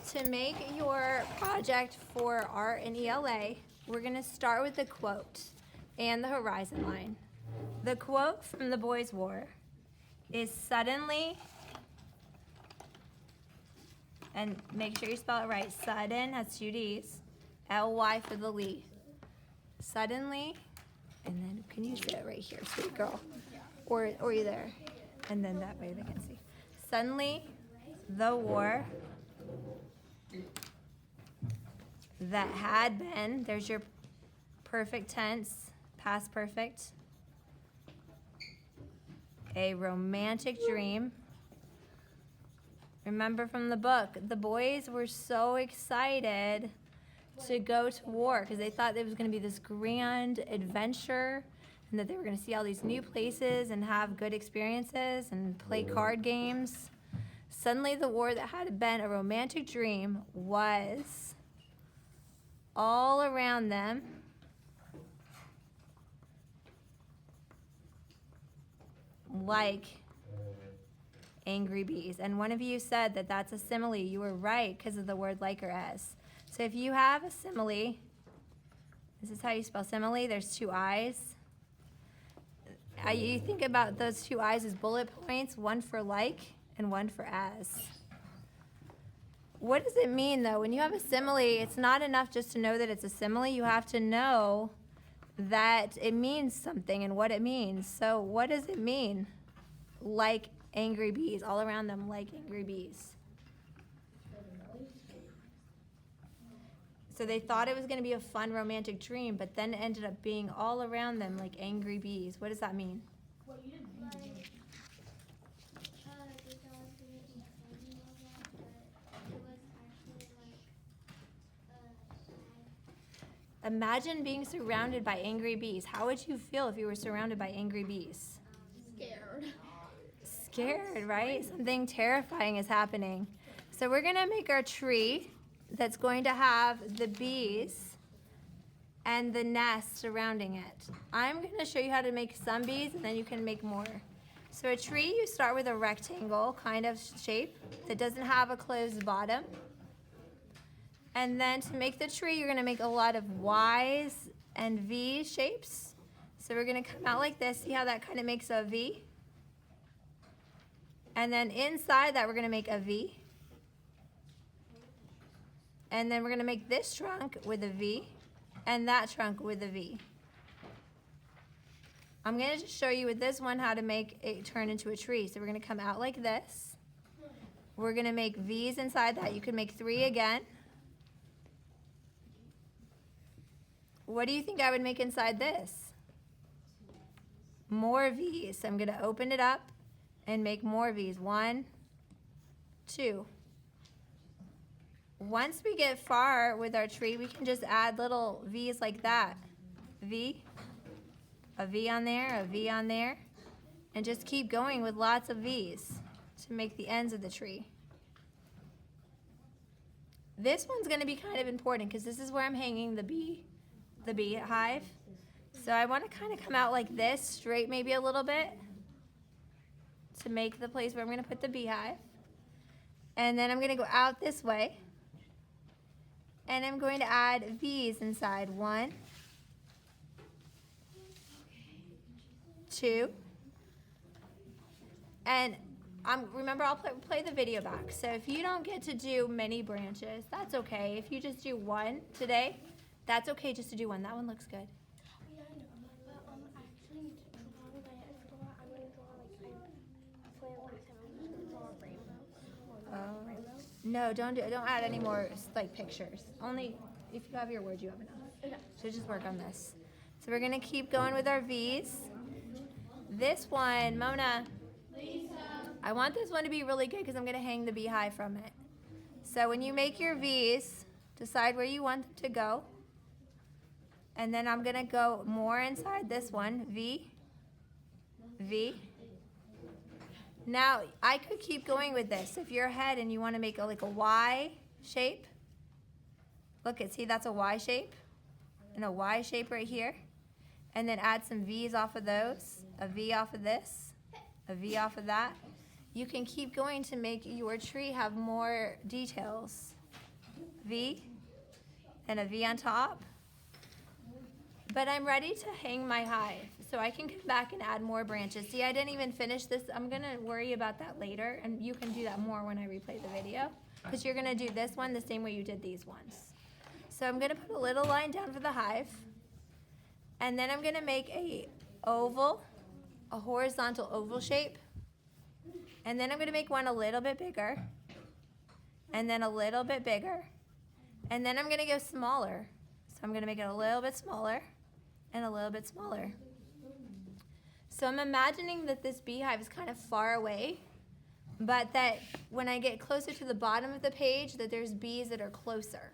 To make your project for art and ELA, we're going to start with the quote and the horizon line. The quote from the Boys' War is suddenly, and make sure you spell it right, sudden has two D's, L-Y for the Lee. Suddenly, and then can you say it right here, sweet girl? Or you there? And then that way they can see. Suddenly, the war that had been, there's your perfect tense, past perfect, a romantic dream. Remember from the book, the boys were so excited to go to war because they thought it was going to be this grand adventure and that they were going to see all these new places and have good experiences and play card games. Suddenly the war that had been a romantic dream was all around them, like angry bees. And one of you said that that's a simile. You were right because of the word like or as. So if you have a simile, this is how you spell simile. There's two I's. You think about those two I's as bullet points, one for like and one for as. What does it mean though? When you have a simile, it's not enough just to know that it's a simile. You have to know that it means something and what it means. So what does it mean? Like angry bees, all around them like angry bees. So they thought it was going to be a fun romantic dream, but then it ended up being all around them like angry bees. What does that mean? Imagine being surrounded by angry bees. How would you feel if you were surrounded by angry bees? Scared. Scared, right? Something terrifying is happening. So we're going to make our tree that's going to have the bees and the nest surrounding it. I'm going to show you how to make some bees and then you can make more. So a tree, you start with a rectangle kind of shape that doesn't have a closed bottom. And then to make the tree, you're going to make a lot of Y's and V shapes. So we're going to come out like this. See how that kind of makes a V? And then inside that, we're going to make a V. And then we're going to make this trunk with a V and that trunk with a V. I'm going to just show you with this one how to make it turn into a tree. So we're going to come out like this. We're going to make V's inside that. You can make 3 again. What do you think I would make inside this? More V's. So I'm going to open it up and make more V's. 1, 2. Once we get far with our tree, we can just add little V's like that. V, a V on there, a V on there, and just keep going with lots of V's to make the ends of the tree. This one's going to be kind of important because this is where I'm hanging the bee hive. So I want to kind of come out like this, straight maybe a little bit, to make the place where I'm going to put the beehive. And then I'm going to go out this way. And I'm going to add V's inside. 1, 2, and remember I'll play the video back. So if you don't get to do many branches, that's okay. If you just do one today, that's okay just to do one. That one looks good. Yeah, I know. But actually, tomorrow when I draw, I'm gonna draw like I'm just gonna draw a rainbow. Rainbow. No, don't add any more like pictures. Only if you have your words, you have enough. Okay. So just work on this. So we're gonna keep going with our V's. This one, Mona, I want this one to be really good because I'm gonna hang the beehive from it. So when you make your V's, decide where you want them to go. And then I'm gonna go more inside this one, V, V. Now, I could keep going with this. If you're ahead and you want to make like a Y shape, look see that's a Y shape, and a Y shape right here. And then add some V's off of those, a V off of this, a V off of that. You can keep going to make your tree have more details. V, and a V on top. But I'm ready to hang my hive, so I can come back and add more branches. See, I didn't even finish this. I'm gonna worry about that later, and you can do that more when I replay the video, because you're gonna do this one the same way you did these ones. So I'm gonna put a little line down for the hive, and then I'm gonna make a oval, a horizontal oval shape, and then I'm gonna make one a little bit bigger, and then a little bit bigger, and then I'm gonna go smaller. So I'm gonna make it a little bit smaller, and a little bit smaller. So I'm imagining that this beehive is kind of far away, but that when I get closer to the bottom of the page, that there's bees that are closer.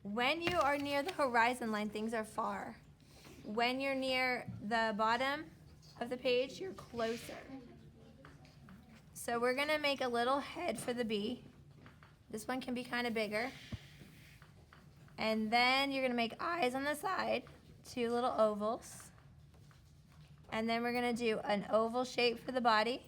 When you are near the horizon line, things are far. When you're near the bottom of the page, you're closer. So we're gonna make a little head for the bee. This one can be kind of bigger. And then you're gonna make eyes on the side, 2 little ovals. And then we're gonna do an oval shape for the body.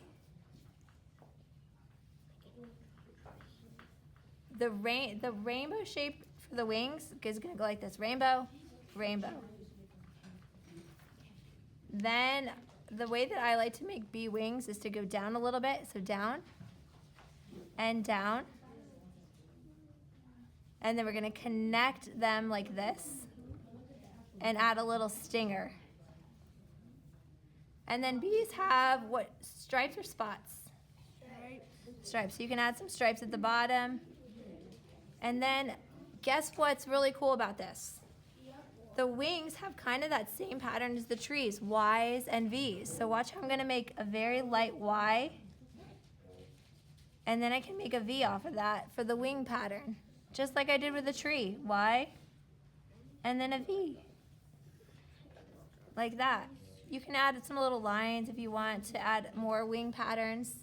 The rainbow shape for the wings is gonna go like this: rainbow, rainbow. Then the way that I like to make bee wings is to go down a little bit, so down and down. And then we're gonna connect them like this and add a little stinger. And then bees have what, stripes or spots? Stripes. So you can add some stripes at the bottom. And then guess what's really cool about this? The wings have kind of that same pattern as the trees, Ys and Vs. So watch how I'm gonna make a very light Y, and then I can make a V off of that for the wing pattern, just like I did with the tree, Y, and then a V, like that. You can add some little lines if you want to add more wing patterns.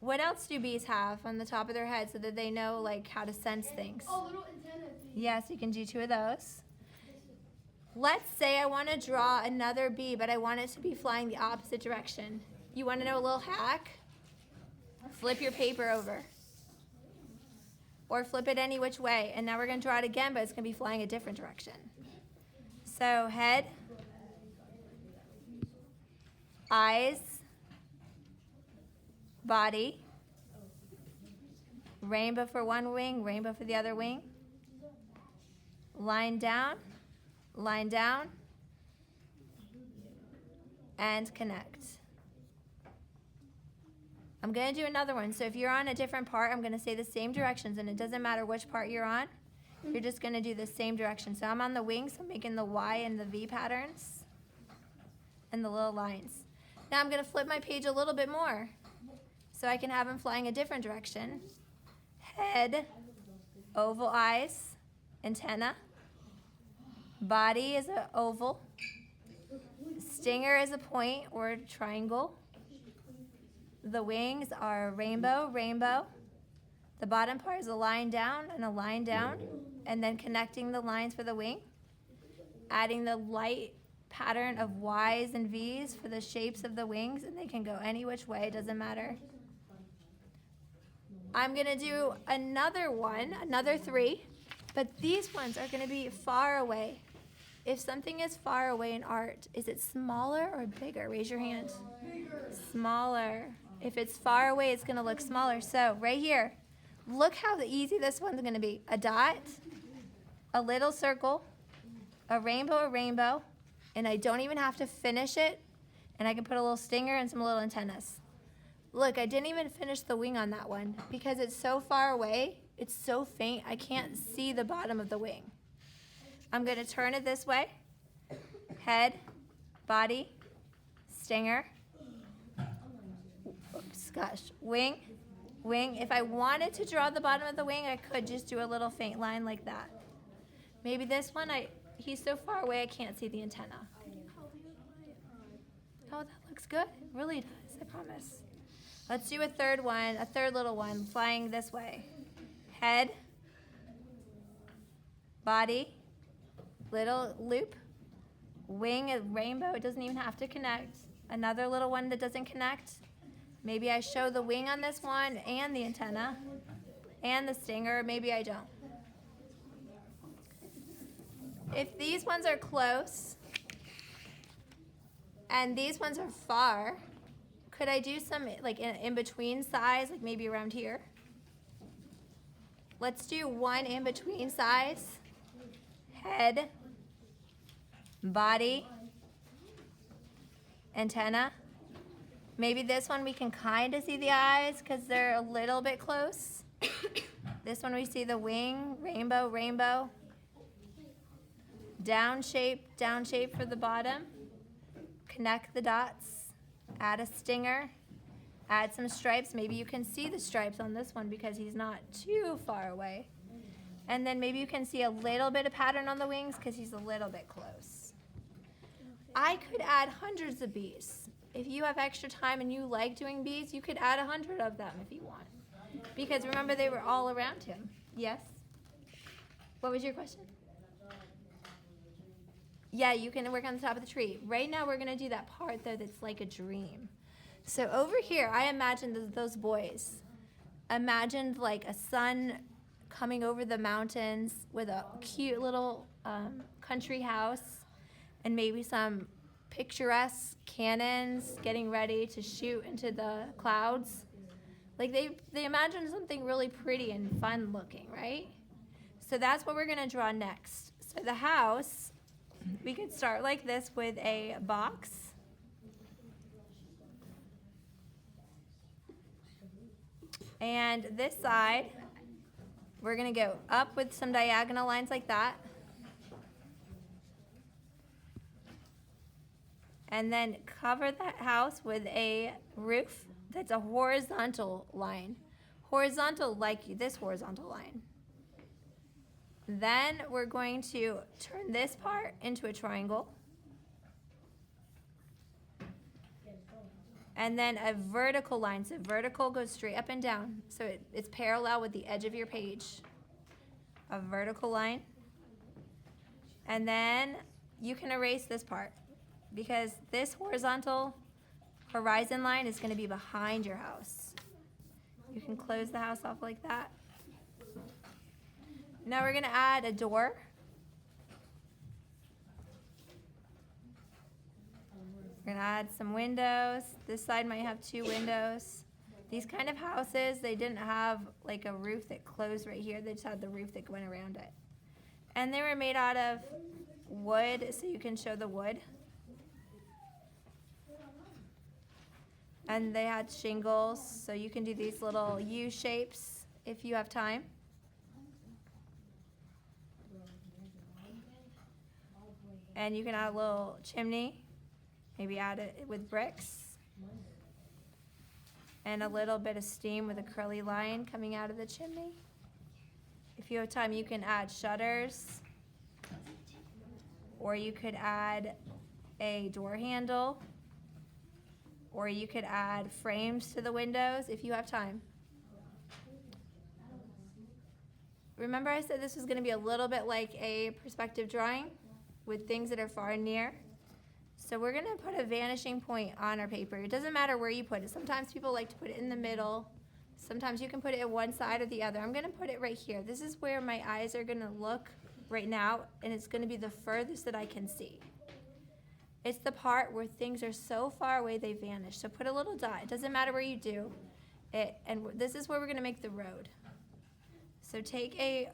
What else do bees have on the top of their head so that they know like how to sense things? Oh, little antennas. Yes, you can do 2 of those. Let's say I want to draw another bee, but I want it to be flying the opposite direction. You want to know a little hack? Flip your paper over. Or flip it any which way. And now we're going to draw it again, but it's going to be flying a different direction. So head, eyes, body, rainbow for one wing, rainbow for the other wing, line down, and connect. I'm going to do another one. So if you're on a different part, I'm going to say the same directions, and it doesn't matter which part you're on. You're just going to do the same direction. So I'm on the wings, so I'm making the Y and the V patterns and the little lines. Now I'm going to flip my page a little bit more so I can have them flying a different direction. Head, oval eyes, antenna. Body is an oval. Stinger is a point or a triangle. The wings are rainbow, rainbow. The bottom part is a line down and a line down, and then connecting the lines for the wing. Adding the light pattern of Ys and Vs for the shapes of the wings, and they can go any which way, it doesn't matter. I'm gonna do another one, another 3, but these ones are gonna be far away. If something is far away in art, is it smaller or bigger? Raise your hand. Bigger. Smaller. If it's far away, it's gonna look smaller. So right here, look how easy this one's gonna be. A dot, a little circle, a rainbow, and I don't even have to finish it, and I can put a little stinger and some little antennas. Look, I didn't even finish the wing on that one because it's so far away, it's so faint, I can't see the bottom of the wing. I'm going to turn it this way. Head, body, stinger, oops, gosh, wing. If I wanted to draw the bottom of the wing, I could just do a little faint line like that. Maybe this one, he's so far away I can't see the antenna. Oh, that looks good. It really does, I promise. Let's do a third one, a third little one, flying this way. Head, body, little loop, wing, a rainbow, it doesn't even have to connect. Another little one that doesn't connect. Maybe I show the wing on this one and the antenna and the stinger, maybe I don't. If these ones are close and these ones are far, could I do some like in between size, like maybe around here? Let's do one in between size. Head, body, antenna. Maybe this one we can kind of see the eyes because they're a little bit close. This one we see the wing, rainbow, rainbow. Down shape for the bottom. Connect the dots. Add a stinger. Add some stripes. Maybe you can see the stripes on this one because he's not too far away. And then maybe you can see a little bit of pattern on the wings because he's a little bit close. I could add hundreds of bees. If you have extra time and you like doing bees, you could add 100 of them if you want. Because remember, they were all around him. Yes? What was your question? Yeah, you can work on the top of the tree. Right now, we're going to do that part, though, that's like a dream. So over here, I imagined those boys. Imagined like a sun coming over the mountains with a cute little country house and maybe some picturesque cannons getting ready to shoot into the clouds. Like they imagined something really pretty and fun looking, right? So that's what we're going to draw next. So the house, we could start like this with a box. And this side, we're going to go up with some diagonal lines like that. And then cover that house with a roof that's a horizontal line. Horizontal like this horizontal line. Then we're going to turn this part into a triangle. And then a vertical line. So vertical goes straight up and down. So it's parallel with the edge of your page. A vertical line. And then you can erase this part because this horizontal horizon line is going to be behind your house. You can close the house off like that. Now we're going to add a door. We're going to add some windows. This side might have 2 windows. These kind of houses, they didn't have like a roof that closed right here. They just had the roof that went around it. And they were made out of wood, so you can show the wood. And they had shingles, so you can do these little U shapes if you have time. And you can add a little chimney. Maybe add it with bricks. And a little bit of steam with a curly line coming out of the chimney. If you have time, you can add shutters. Or you could add a door handle. Or you could add frames to the windows if you have time. Remember I said this was going to be a little bit like a perspective drawing with things that are far and near. So we're going to put a vanishing point on our paper. It doesn't matter where you put it. Sometimes people like to put it in the middle. Sometimes you can put it at one side or the other. I'm going to put it right here. This is where my eyes are going to look right now, and it's going to be the furthest that I can see. It's the part where things are so far away they vanish. So put a little dot. It doesn't matter where you do it. And this is where we're going to make the road. So take a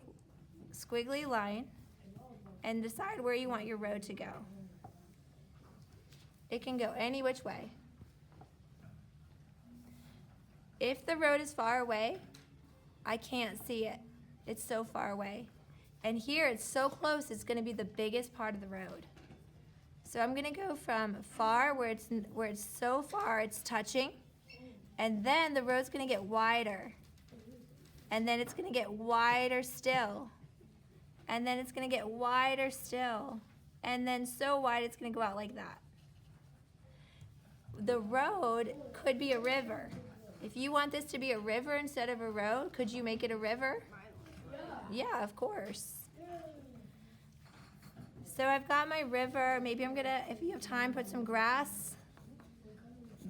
squiggly line and decide where you want your road to go. It can go any which way. If the road is far away, I can't see it. It's so far away. And here it's so close, it's going to be the biggest part of the road. So I'm going to go from far, where it's so far it's touching, and then the road's going to get wider. And then it's going to get wider still. And then it's going to get wider still. And then so wide it's going to go out like that. The road could be a river. If you want this to be a river instead of a road, could you make it a river? Yeah, of course. So I've got my river. Maybe I'm gonna, if you have time, put some grass.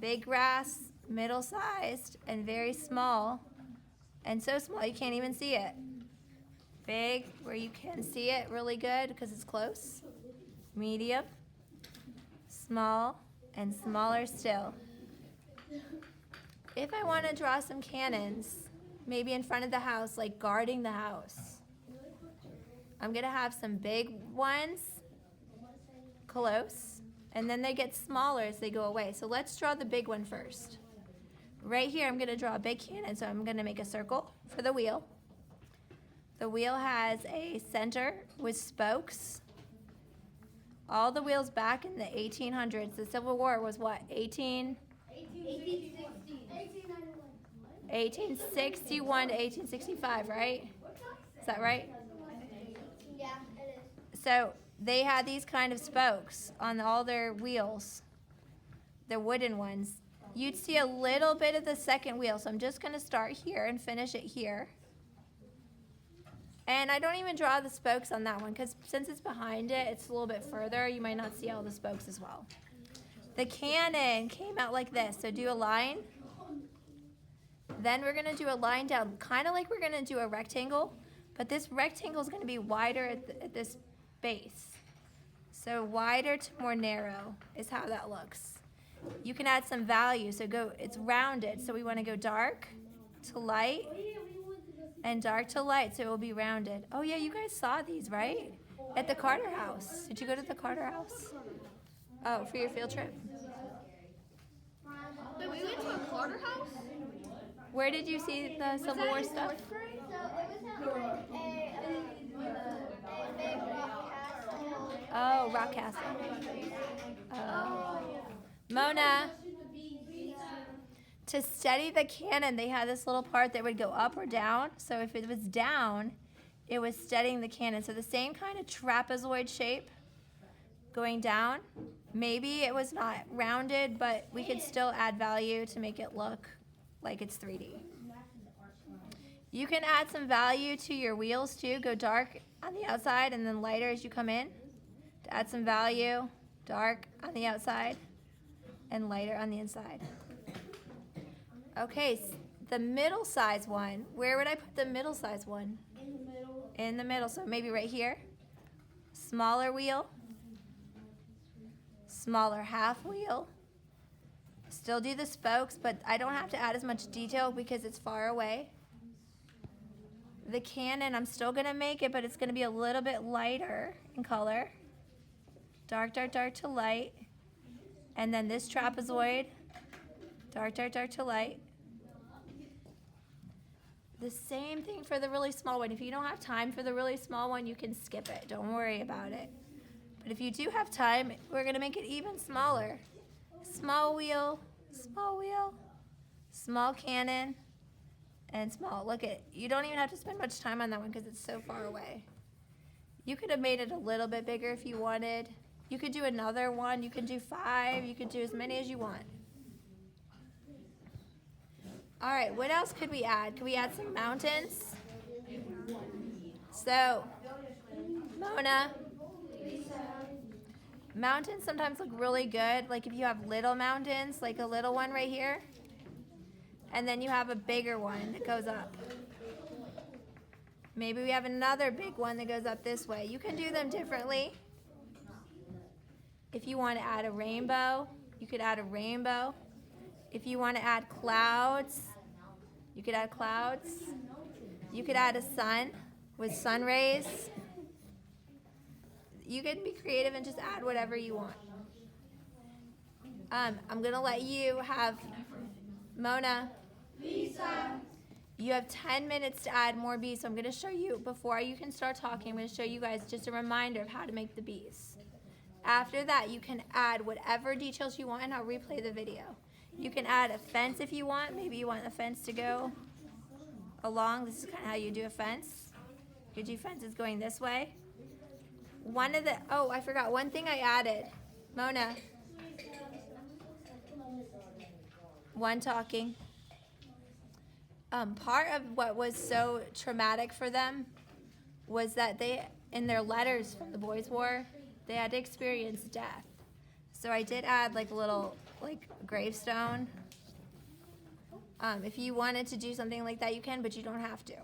Big grass, middle-sized, and very small. And so small you can't even see it. Big, where you can see it really good because it's close. Medium, small, and smaller still. If I want to draw some cannons, maybe in front of the house, like guarding the house, I'm going to have some big ones close, and then they get smaller as they go away. So let's draw the big one first. Right here, I'm going to draw a big cannon, so I'm going to make a circle for the wheel. The wheel has a center with spokes. All the wheels back in the 1800s. The Civil War was what? 1861 to 1865, right? Is that right? Yeah, it is. So they had these kind of spokes on all their wheels, the wooden ones. You'd see a little bit of the second wheel, so I'm just going to start here and finish it here. And I don't even draw the spokes on that one because since it's behind it, it's a little bit further. You might not see all the spokes as well. The cannon came out like this, so do a line. Then we're going to do a line down, kind of like we're going to do a rectangle, but this rectangle is going to be wider at this base. So wider to more narrow is how that looks. You can add some value, so it's rounded, so we want to go dark to light and dark to light, so it will be rounded. Oh yeah, you guys saw these, right? At the Carter house. Did you go to the Carter house? Oh, for your field trip? Wait, we went to a Carter house? Where did you see the Civil War stuff? So it was a big rock castle. Oh, Rock Castle. Oh. Mona, to steady the cannon, they had this little part that would go up or down. So if it was down, it was steadying the cannon. So the same kind of trapezoid shape going down. Maybe it was not rounded, but we could still add value to make it look like it's 3D. You can add some value to your wheels too. Go dark on the outside and then lighter as you come in. To add some value, dark on the outside and lighter on the inside. Okay, the middle size one. Where would I put the middle size one? In the middle. In the middle, so maybe right here. Smaller wheel. Smaller half wheel. Still do the spokes, but I don't have to add as much detail because it's far away. The cannon, I'm still going to make it, but it's going to be a little bit lighter in color. Dark, dark, dark to light. And then this trapezoid, dark, dark, dark to light. The same thing for the really small one. If you don't have time for the really small one, you can skip it. Don't worry about it. But if you do have time, we're going to make it even smaller. Small wheel, small cannon, and small. Look at, you don't even have to spend much time on that one because it's so far away. You could have made it a little bit bigger if you wanted. You could do another one. You can do 5. You could do as many as you want. All right, what else could we add? Could we add some mountains? So, Mona, mountains sometimes look really good. Like if you have little mountains, like a little one right here, and then you have a bigger one that goes up. Maybe we have another big one that goes up this way. You can do them differently. If you want to add a rainbow, you could add a rainbow. If you want to add clouds, you could add clouds. You could add a sun with sun rays. You can be creative and just add whatever you want. I'm going to let you have, Mona, you have 10 minutes to add more bees. So I'm going to show you, before you can start talking, I'm going to show you guys just a reminder of how to make the bees. After that, you can add whatever details you want, and I'll replay the video. You can add a fence if you want. Maybe you want the fence to go along. This is kind of how you do a fence. You do fences going this way. I forgot one thing I added. Mona. One talking. Part of what was so traumatic for them was that they, in their letters from the Boys' War, they had to experience death. So I did add like a little gravestone. If you wanted to do something like that, you can, but you don't have to.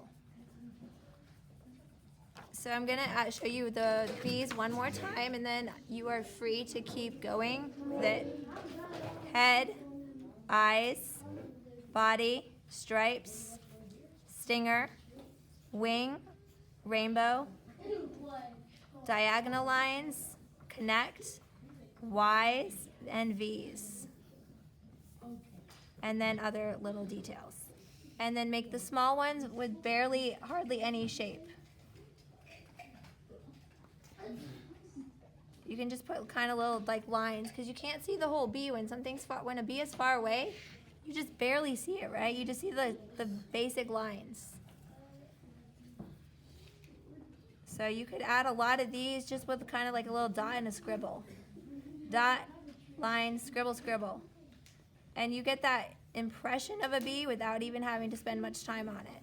So I'm going to show you the bees one more time, and then you are free to keep going with it. Head, eyes, body, stripes, stinger, wing, rainbow, diagonal lines, connect, Y's, and V's. And then other little details. And then make the small ones with hardly any shape. You can just put kind of little like lines because you can't see the whole bee when when a bee is far away. You just barely see it, right? You just see the basic lines. So you could add a lot of these just with kind of like a little dot and a scribble. Dot, line, scribble, scribble. And you get that impression of a bee without even having to spend much time on it.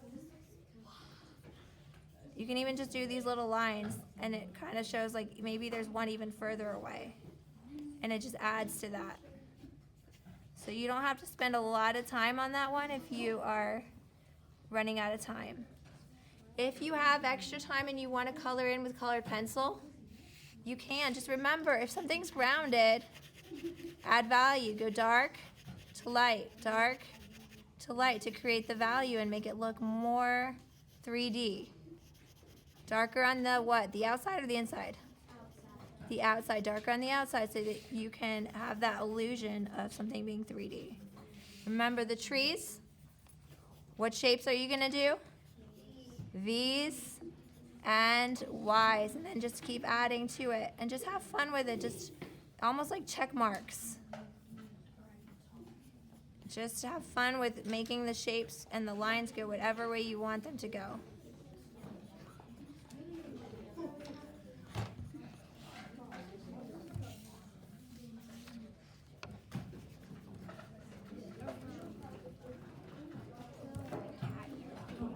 You can even just do these little lines and it kind of shows like maybe there's one even further away. And it just adds to that. So you don't have to spend a lot of time on that one if you are running out of time. If you have extra time and you want to color in with colored pencil, you can. Just remember, if something's rounded, add value. Go dark to light to create the value and make it look more 3D. Darker on the what? The outside or the inside? Outside. The outside, darker on the outside so that you can have that illusion of something being 3D. Remember the trees? What shapes are you going to do? V's and Y's, and then just keep adding to it and just have fun with it, just almost like check marks. Just have fun with making the shapes and the lines go whatever way you want them to go.